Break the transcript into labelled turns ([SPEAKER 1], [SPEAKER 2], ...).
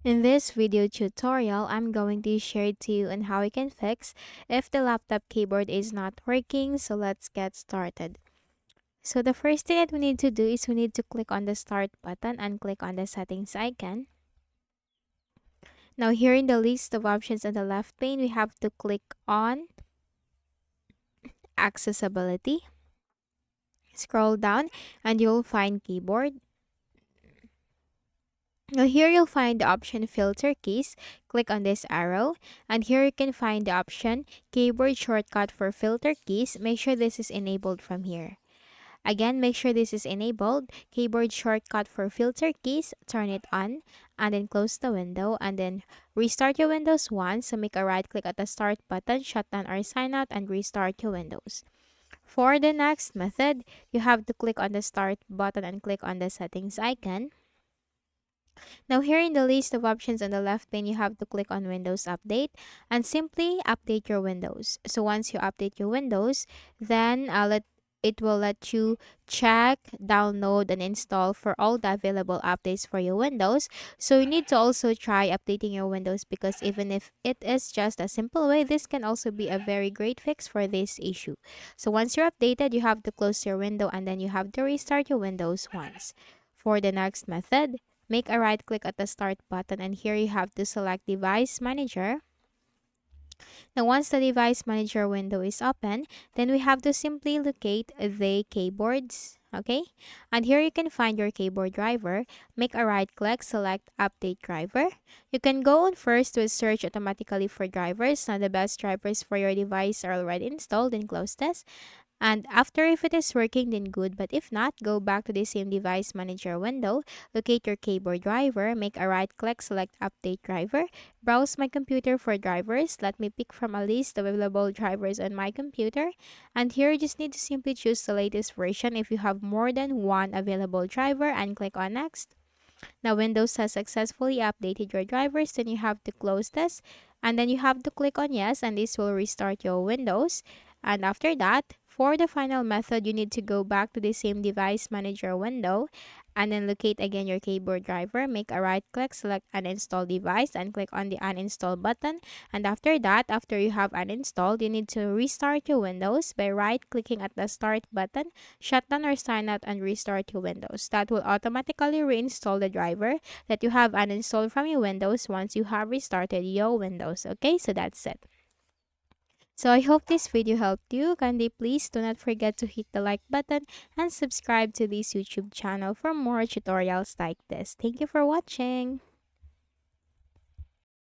[SPEAKER 1] In this video tutorial, I'm going to share to you on how you can fix if the laptop keyboard is not working. So let's get started. So the first thing that we need to do is we need to click on the start button and click on the settings icon. Now here in the list of options on the left pane, we have to click on accessibility. Scroll down and you'll find keyboard. Now here you'll find the option filter keys. Click on this arrow and here you can find the option keyboard shortcut for filter keys. Make sure this is enabled from here. Again, make sure this is enabled. Keyboard shortcut for filter keys, turn it on and then close the window and then restart your Windows once. So make a right click at the start button, shut down or sign out and restart your Windows. For the next method, you have to click on the start button and click on the settings icon. Now here in the list of options on the left pane, you have to click on Windows Update and simply update your Windows. So once you update your Windows, then it will let you check, download, and install for all the available updates for your Windows. So you need to also try updating your Windows because even if it is just a simple way, this can also be a very great fix for this issue. So once you're updated, you have to close your window and then you have to restart your Windows once. For the next method, make a right click at the start button and here you have to select device manager. Now once the device manager window is open, then we have to simply locate the keyboards. Okay, and here you can find your keyboard driver. Make a right click, select update driver. You can go on first to search automatically for drivers. Now the best drivers for your device are already installed, and close this. And after, if it is working, then good. But if not, go back to the same device manager window, locate your keyboard driver, make a right click, select update driver, browse my computer for drivers. Let me pick from a list of available drivers on my computer. And here you just need to simply choose the latest version if you have more than one available driver and click on next. Now Windows has successfully updated your drivers, then you have to close this and then you have to click on yes and this will restart your Windows. And after that, for the final method, you need to go back to the same device manager window and then locate again your keyboard driver, make a right click, select uninstall device and click on the uninstall button. And after that, after you have uninstalled, you need to restart your Windows by right clicking at the start button, shut down or sign out and restart your Windows. That will automatically reinstall the driver that you have uninstalled from your Windows once you have restarted your Windows. Okay, so that's it. So I hope this video helped you. Kindly please do not forget to hit the like button and subscribe to this YouTube channel for more tutorials like this. Thank you for watching.